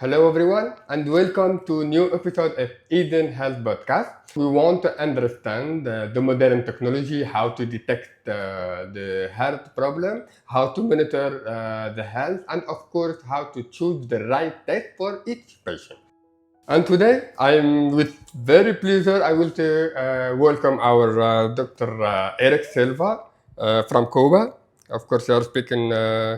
Hello everyone and welcome to a new episode of Eden Health Podcast. We want to understand the modern technology, how to detect the heart problem, how to monitor the health, and of course how to choose the right test for each patient. And today I'm with very pleasure I will welcome our Dr. Erick Silva from Cuba. Of course you are speaking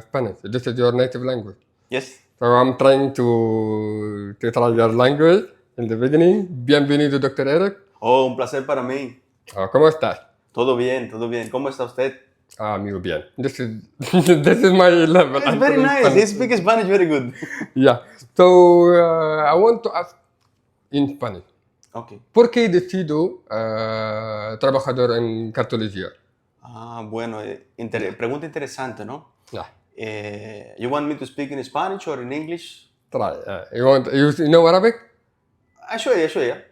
Spanish. This is your native language. Yes. So I'm trying to try your language in the beginning. Bienvenido, Dr. Erick. Oh, un placer para mí. ¿Cómo estás? Todo bien, todo bien. ¿Cómo está usted? Muy bien. This is this is my level. It's very nice. He speaks Spanish very good. Yeah. So I want to ask in Spanish. Okay. ¿Por qué decido trabajador en cardiología? Bueno, pregunta interesante, ¿no? Yeah. You want me to speak in Spanish or in English? Try. You know Arabic? شوية شوية.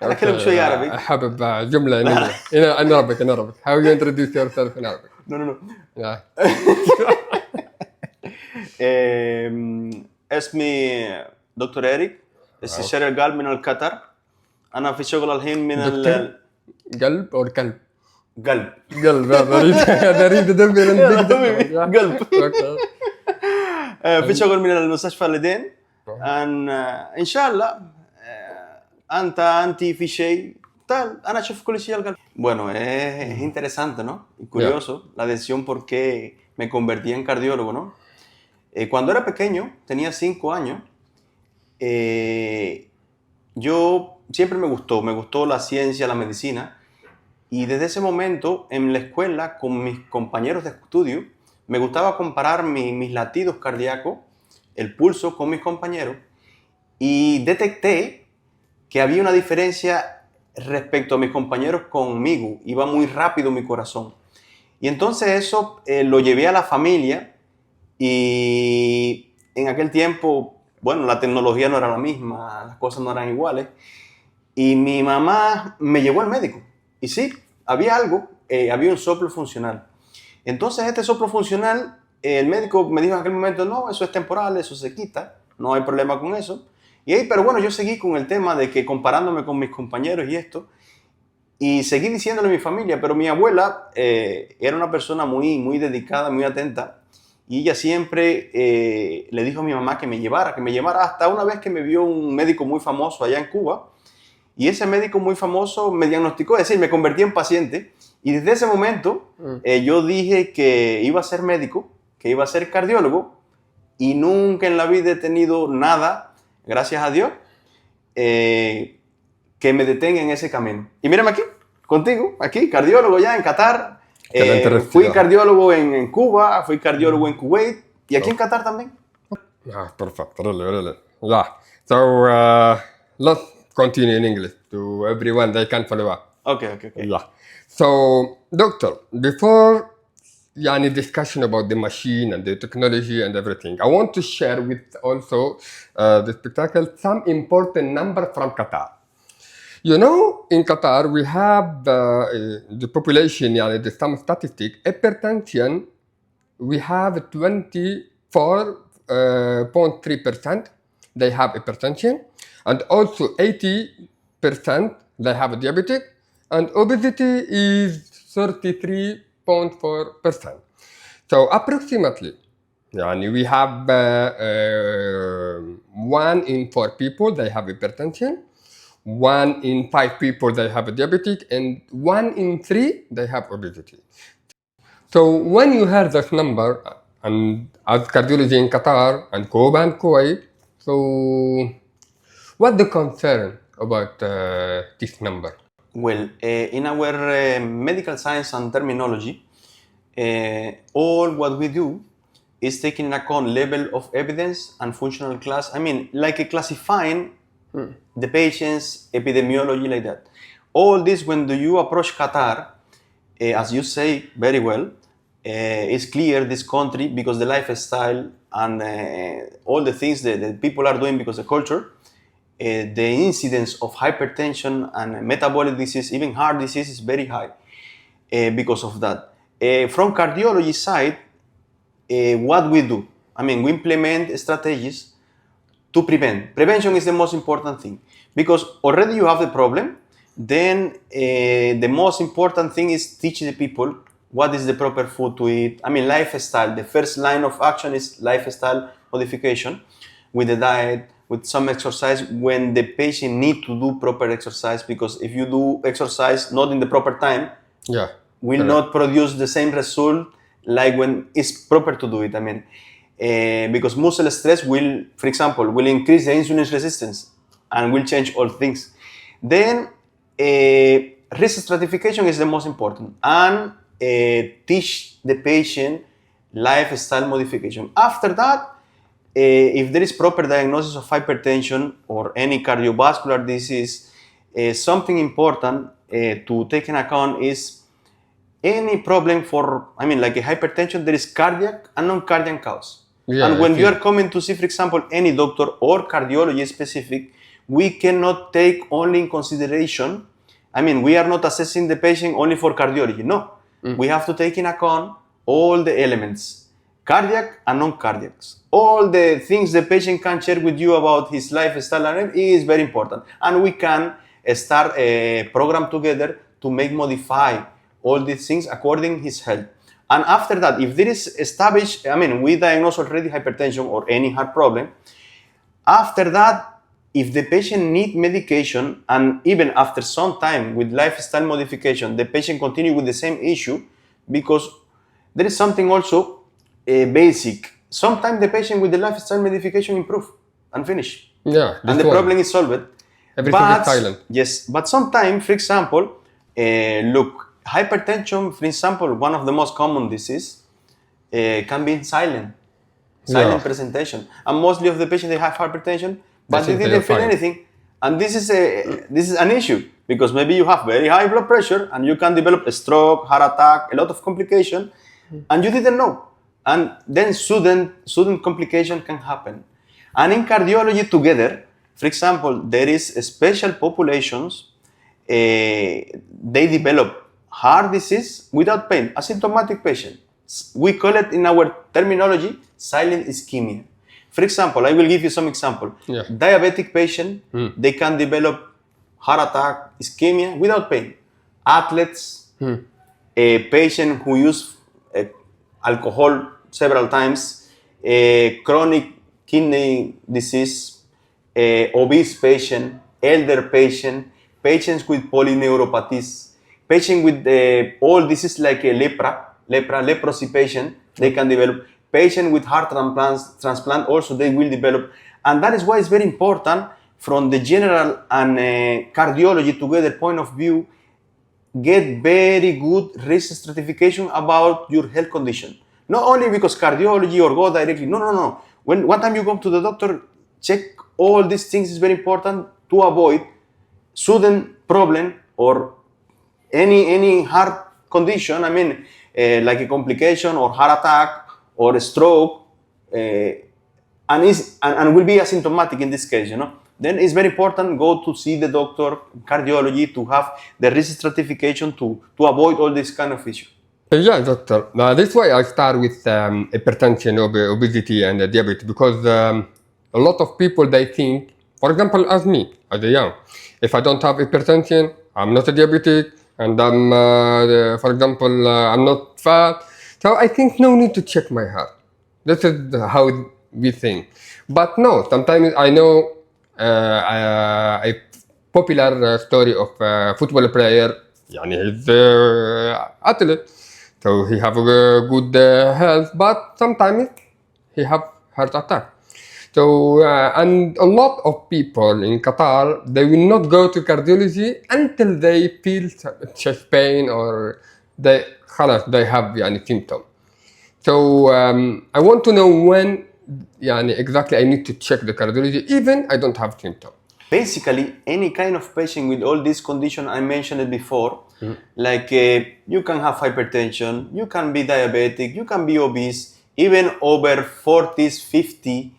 أنا أتكلم شوية عربي. حابب جملة in Arabic. How you introduce yourself in Arabic? No. Yeah. اسمي دكتور إيريك استشاري القلب من القطر. أنا في شغل الحين من قلب أو كلب؟ قلب. هذا ريد قلب. في شغل من المستشفى اليدين. إن شاء الله أنت في شيء tal. أنا أشوف كل شيء القلب. Bueno, es interesante, ¿no? Y curioso la decisión por qué me convertí en cardiólogo, ¿no? Cuando era pequeño, tenía 5 años, yo siempre me gustó la ciencia, la medicina, y desde ese momento en la escuela con mis compañeros de estudio me gustaba comparar mis latidos cardíacos, el pulso con mis compañeros, y detecté que había una diferencia respecto a mis compañeros conmigo, iba muy rápido mi corazón. Y entonces eso lo llevé a la familia y en aquel tiempo, bueno, la tecnología no era la misma, las cosas no eran iguales. Y mi mamá me llevó al médico. Y sí, había algo, había un soplo funcional. Entonces este soplo funcional, el médico me dijo en aquel momento, no, eso es temporal, eso se quita, no hay problema con eso. Pero bueno, yo seguí con el tema de que comparándome con mis compañeros y esto, y seguí diciéndole a mi familia, pero mi abuela era una persona muy dedicada, muy atenta, y ella siempre le dijo a mi mamá que me llevara hasta una vez que me vio un médico muy famoso allá en Cuba, y ese médico muy famoso me diagnosticó, es decir, me convertí en paciente, y desde ese momento yo dije que iba a ser médico, que iba a ser cardiólogo, y nunca en la vida he tenido nada, gracias a Dios, que me detenga en ese camino. Y mírame aquí, contigo, aquí, cardiólogo ya en Qatar. Fui cardiólogo en Cuba, fui cardiólogo en Kuwait y aquí en Qatar también. Perfect, really. Yeah. So let's continue in English to everyone they can follow up. Okay. Yeah. So, doctor, before any discussion about the machine and the technology and everything, I want to share with also the spectacle some important number from Qatar. You know, in Qatar we have the population, some statistic, hypertension, we have 24.3% they have hypertension, and also 80% they have diabetic, and obesity is 33.4%. So approximately, we have 1 in 4 people they have hypertension, 1 in 5 people they have a diabetic, and 1 in 3 they have obesity. So when you heard this number, and as cardiology in Qatar and Cuba and Kuwait, so what's the concern about this number? Well, in our medical science and terminology, all what we do is taking into account level of evidence and functional class. I mean, like classifying the patient's epidemiology like that. All this, when you approach Qatar, as you say very well, it's clear this country, because the lifestyle and all the things that people are doing because of culture, the incidence of hypertension and metabolic disease, even heart disease, is very high because of that. From cardiology side, what we do, we implement strategies to prevent. Prevention is the most important thing because already you have the problem. Then the most important thing is teaching the people what is the proper food to eat. I mean, lifestyle. The first line of action is lifestyle modification with the diet, with some exercise when the patient need to do proper exercise, because if you do exercise not in the proper time, will not produce the same result like when it's proper to do it. I mean, because muscle stress will, for example, will increase the insulin resistance and will change all things. Then risk stratification is the most important, and teach the patient lifestyle modification. After that, if there is proper diagnosis of hypertension or any cardiovascular disease, something important to take in account is any problem for, I mean, like a hypertension, there is cardiac and non-cardiac cause. And when you are coming to see, for example, any doctor or cardiology specific, we cannot take only in consideration, I mean, we are not assessing the patient only for cardiology. No, we have to take in account all the elements, cardiac and non-cardiac. All the things the patient can share with you about his lifestyle and is very important. And we can start a program together to modify all these things according to his health. And after that, if there is established, I mean, we diagnose already hypertension or any heart problem, after that, if the patient needs medication, and even after some time with lifestyle modification, the patient continue with the same issue, because there is something also basic. Sometimes the patient with the lifestyle modification improve and finish. And the problem is solved. Everything is silent. Yes, but sometimes, for example, look, hypertension, for example, one of the most common diseases, can be silent presentation. And mostly of the patients, they have hypertension, but they didn't feel anything. And this is an issue, because maybe you have very high blood pressure and you can develop a stroke, heart attack, a lot of complication, and you didn't know. And then sudden complication can happen. And in cardiology together, for example, there is special populations, they develop heart disease without pain, asymptomatic patient. We call it in our terminology, silent ischemia. For example, I will give you some example. Diabetic patient, they can develop heart attack, ischemia without pain. Athletes, a patient who use alcohol several times, chronic kidney disease, obese patient, elder patient, patients with polyneuropathies, patient with all diseases like leprosy patient, they can develop. Patient with heart transplant also they will develop. And that is why it's very important from the general and cardiology together point of view, get very good risk stratification about your health condition. Not only because cardiology or go directly, no. One time you go to the doctor, check all these things is very important to avoid sudden problem or any heart condition, I mean, like a complication or heart attack or a stroke, and will be asymptomatic in this case, Then it's very important go to see the doctor, cardiology, to have the risk stratification to avoid all this kind of issue. Yeah, doctor. That's why I start with hypertension, obesity, and diabetes, because a lot of people, they think, for example, as me, as a young, if I don't have hypertension, I'm not a diabetic, and I'm, for example, I'm not fat. So I think no need to check my heart. This is how we think. But no, sometimes I know a popular story of a football player. He's an athlete, so he have a good health, but sometimes he have heart attack. So and a lot of people in Qatar, they will not go to cardiology until they feel chest pain or they have symptom. So I want to know when exactly I need to check the cardiology, even I don't have symptom. Basically, any kind of patient with all these conditions I mentioned before, like you can have hypertension, you can be diabetic, you can be obese, even over 40s, 50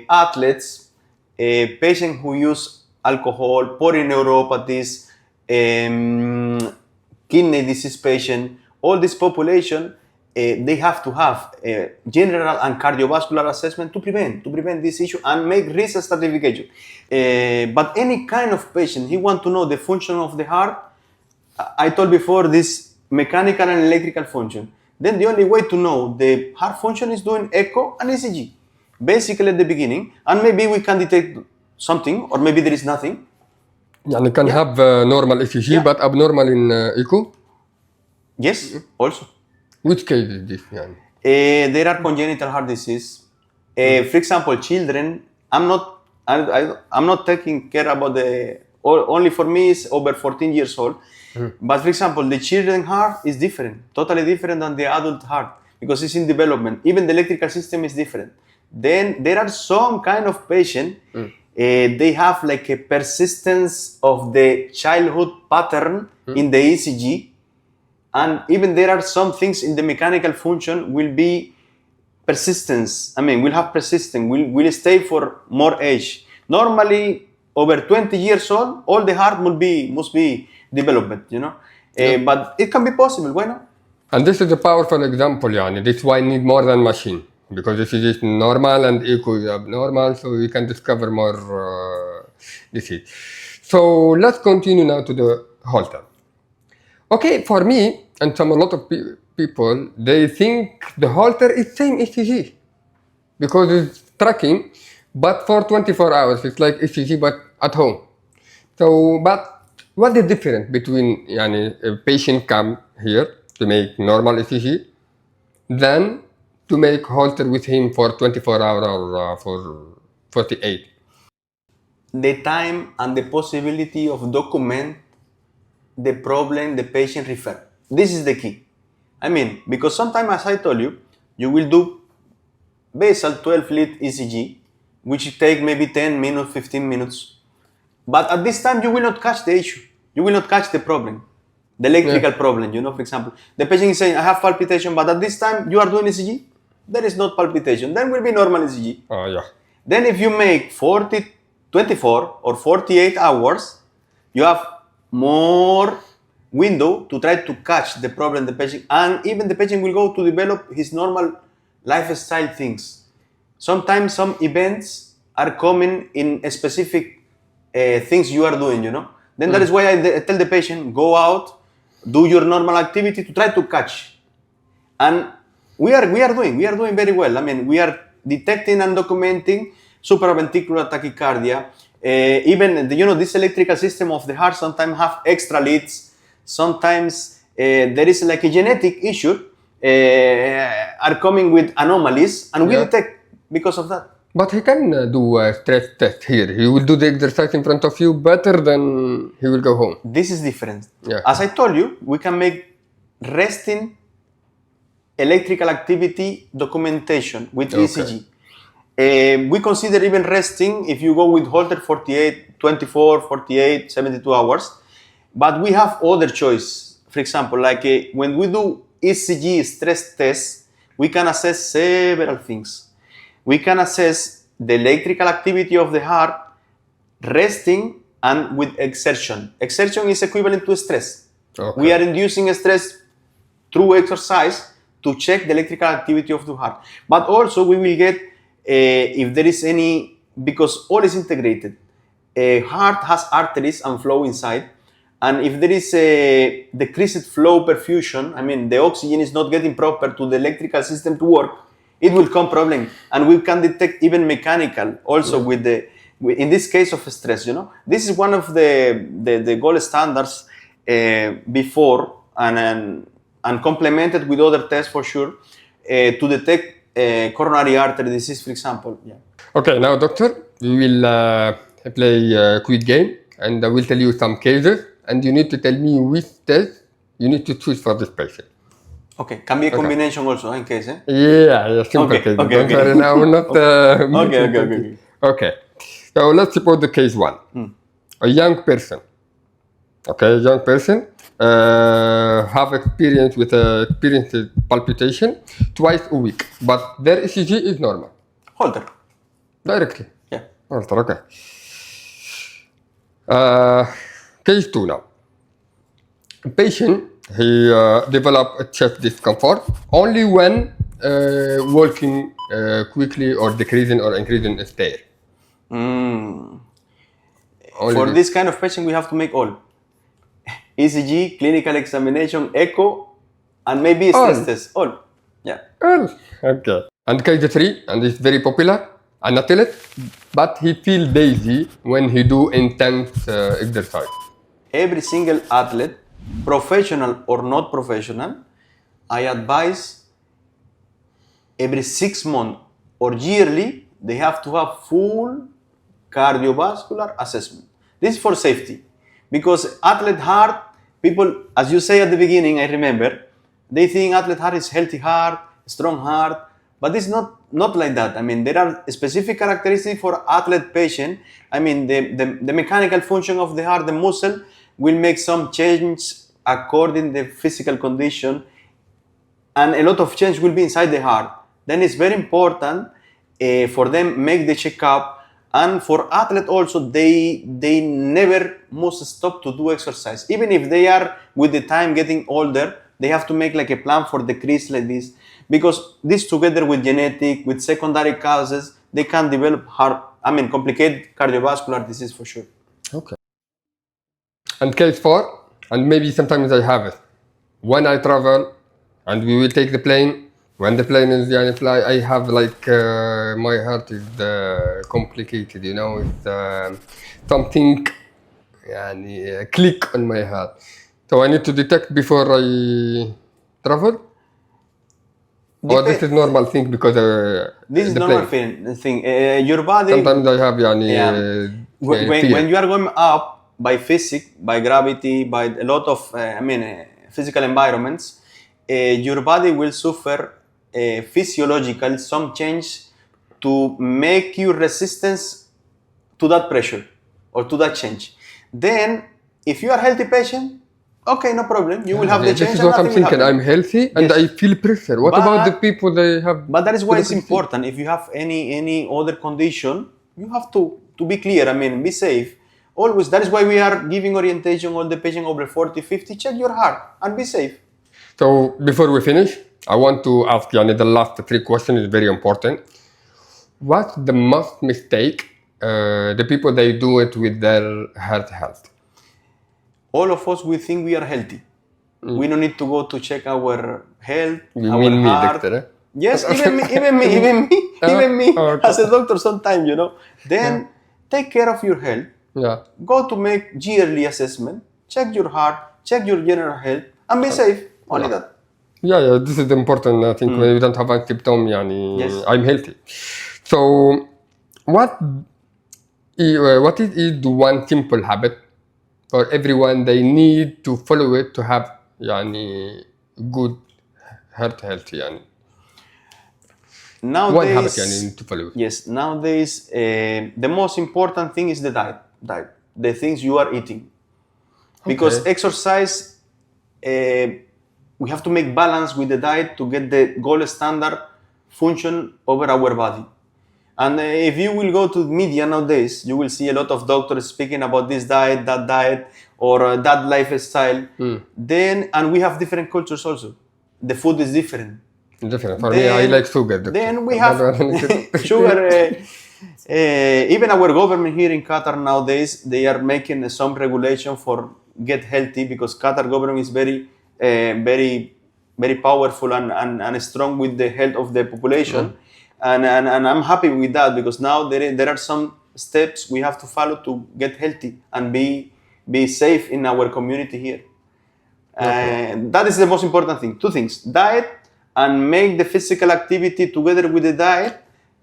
athletes, patients who use alcohol, polyneuropathies, kidney disease patient, all this population, they have to have a general and cardiovascular assessment to prevent this issue and make risk stratification. But any kind of patient, he want to know the function of the heart. I told before this mechanical and electrical function. Then the only way to know the heart function is doing echo and ECG, basically at the beginning, and maybe we can detect something, or maybe there is nothing. يعني can have normal ECG Yeah. but abnormal in echo. Yes, also. Which case is this? يعني? There are congenital heart disease. For example, children. I'm not taking care about only for me is over 14 years old. But for example, the children heart is different, totally different than the adult heart because it's in development. Even the electrical system is different. Then there are some kind of patient. They have like a persistence of the childhood pattern in the ECG. And even there are some things in the mechanical function will be persistence. I mean, will have persistence, will stay for more age. Normally, over 20 years old, all the heart must be development, you know. But it can be possible, why not? And this is a powerful example. يعني. This is why I need more than machine. Because this is normal and echo is abnormal, so we can discover more disease. So let's continue now to the Holter. Okay, for me, and a lot of people, they think the Holter is same ECG because it's tracking, but for 24 hours, it's like ECG but at home. So, but what is different between a patient come here to make normal ECG, then to make Holter with him for 24 hours or for 48? The time and the possibility of document the problem the patient refer. This is the key. I mean, because sometimes, as I told you, you will do basal 12 lead ECG, which take maybe 10 minutes, 15 minutes. But at this time, you will not catch the issue. You will not catch the problem, the electrical problem, you know, for example. The patient is saying, I have palpitation, but at this time, you are doing ECG. There is not palpitation. Then will be normal ECG. Oh, yeah. Then if you make 24 or 48 hours, you have more window to try to catch the problem the patient, and even the patient will go to develop his normal lifestyle things. Sometimes some events are coming in a specific things you are doing, you know. Then that is why I tell the patient, go out, do your normal activity to try to catch. And we are doing very well. I mean, we are detecting and documenting supraventricular tachycardia. Even this electrical system of the heart sometimes have extra leads. Sometimes there is like a genetic issue are coming with anomalies, and we detect because of that. But he can do a stress test here. He will do the exercise in front of you better than he will go home. This is different. Yeah. As I told you, we can make resting electrical activity documentation with ECG. We consider even resting if you go with Holter 48, 24, 48, 72 hours. But we have other choice. For example, like when we do ECG stress test, we can assess several things. We can assess the electrical activity of the heart, resting and with exertion. Exertion is equivalent to stress. Okay. We are inducing stress through exercise to check the electrical activity of the heart. But also we will get if there is any, because all is integrated. A heart has arteries and flow inside. And if there is a decreased flow perfusion, I mean the oxygen is not getting proper to the electrical system to work, it will come problem. And we can detect even mechanical also with in this case of stress, you know. This is one of the gold standards before and complemented with other tests for sure to detect coronary artery disease, for example. Yeah. Okay, now doctor, we will play a quick game and I will tell you some cases and you need to tell me which test you need to choose for this patient. Okay, can be a combination also in case, eh? Yeah, simple case. Don't worry now, not... Okay, so let's suppose the case one. A young person, have experience with experienced palpitation twice a week, but their ECG is normal. Holter. Directly. Yeah. Holter, okay. Case 2 now. A patient He developed a chest discomfort only when walking quickly or decreasing or increasing a stair. Mm. Only For this. this kind of patient, we have to make all. ECG, clinical examination, echo, and maybe stress All. test. All. Yeah. Well, okay. And KJ3, and it's very popular, an athlete, but he feel lazy when he do intense exercise. Every single athlete, professional or not professional, I advise every 6 months or yearly, they have to have full cardiovascular assessment. This is for safety. Because athlete heart, people, as you say at the beginning, I remember, they think athlete heart is healthy heart, strong heart, but it's not like that. I mean, there are specific characteristics for athlete patient. I mean, the mechanical function of the heart, the muscle, will make some change according to the physical condition, and a lot of change will be inside the heart. Then it's very important for them make the checkup, and for athlete also they never must stop to do exercise. Even if they are with the time getting older, they have to make like a plan for decrease like this, because this together with genetic, with secondary causes, they can develop complicated cardiovascular disease for sure. Okay. And case 4, and maybe sometimes I have it. When I travel and we will take the plane, when the plane is fly, I have like my heart is complicated, you know, it's something click on my heart. So I need to detect before I travel? Or this is normal thing because This is the normal plane. thing. Your body. Sometimes I have When you are going up by physics, by gravity, by a lot of physical environments, your body will suffer physiological some change to make you resistance to that pressure or to that change. Then, if you are a healthy patient, okay, no problem. You will have the change. This is what I'm thinking. I'm healthy and Yes. I feel pressure. What about the people they have? But that is why it's important. If you have any other condition, you have to be clear. I mean, be safe. Always. That is why we are giving orientation all the patient over 40, 50. Check your heart and be safe. So before we finish, I want to ask the last 3 questions is very important. What's the most mistake the people they do it with their heart health? All of us, we think we are healthy. We don't need to go to check our health, You our mean me, heart. doctor? Yes, even me, Okay. as a doctor sometimes, you know. Then take care of your health. Yeah. Go to make yearly assessment, check your heart, check your general health, and be safe. Only that. Yeah, this is the important thing. When you don't have a symptom, Yes. I'm healthy. So, what is the one simple habit for everyone they need to follow it to have good heart health? Nowadays, One habit you need to follow it. yes, nowadays the most important thing is the diet. The things you are eating. Because Okay. exercise, we have to make balance with the diet to get the gold standard function over our body. And if you will go to media nowadays, you will see a lot of doctors speaking about this diet, or that lifestyle. And we have different cultures also. The food is different. Different. For me, I like sugar. Doctor. Then we have sugar. Even our government here in Qatar nowadays, they are making some regulation for get healthy, because Qatar government is very, very powerful and strong with the health of the population. And I'm happy with that, because now there are some steps we have to follow to get healthy and be safe in our community here. That is the most important thing. 2 things: diet, and make the physical activity together with the diet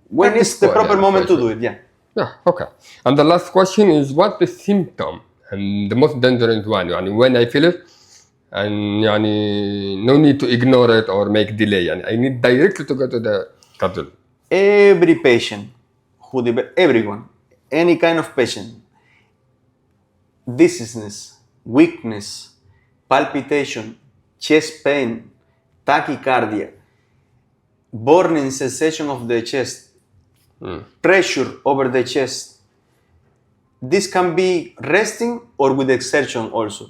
when it's the proper moment to do it. Yeah, okay. And the last question is, what's the symptom and the most dangerous one? When I feel it, and no need to ignore it or make delay. I need directly to go to the cardiologist. Every patient everyone, any kind of patient, dizziness, weakness, palpitation, chest pain, tachycardia, burning sensation of the chest, pressure over the chest. This can be resting or with exertion also.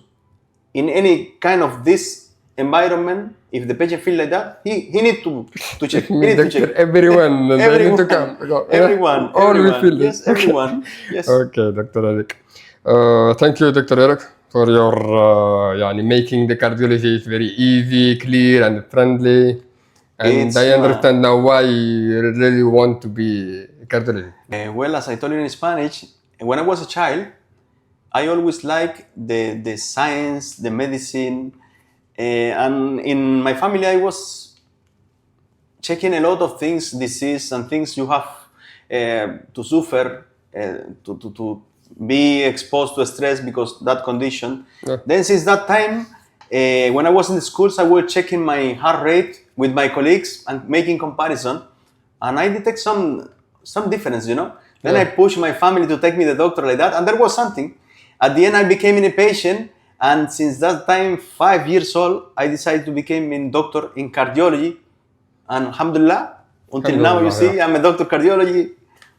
In any kind of this environment, if the patient feel like that, he need to check. He need to check. Everyone, they need to come. Everyone, All we everyone. feel Yes, it. everyone. Yes. Okay, Dr. Erick. Thank you, Dr. Erick, for your making the cardiology is very easy, clear, and friendly. And It's I understand now why you really want to be a cardiologist. well, as I told you in Spanish, when I was a child, I always liked the science, the medicine, and in my family I was checking a lot of things, disease and things you have to suffer, to be exposed to stress because that condition. Yeah. Then since that time, when I was in the schools, I was checking my heart rate with my colleagues and making comparison, and I detect some difference, you know. Then Yeah. I pushed my family to take me to the doctor like that, and there was something. At the end, I became a patient, and since that time, 5 years old, I decided to become a doctor in cardiology, and alhamdulillah, until now, you see, I'm a doctor cardiology.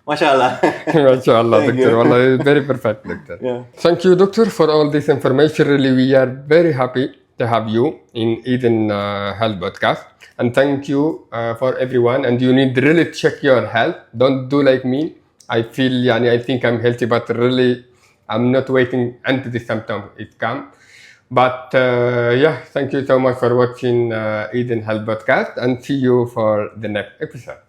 MashaAllah. MashaAllah, Thank Doctor. you. Wallah, it's very perfect, Doctor. Yeah. Thank you, Doctor, for all this information. Really, we are very happy to have you in Eden Health Podcast. And thank you for everyone. And you need really check your health. Don't do like me. I feel, I think I'm healthy, but really, I'm not waiting until the symptom is come. But thank you so much for watching Eden Health Podcast, and see you for the next episode.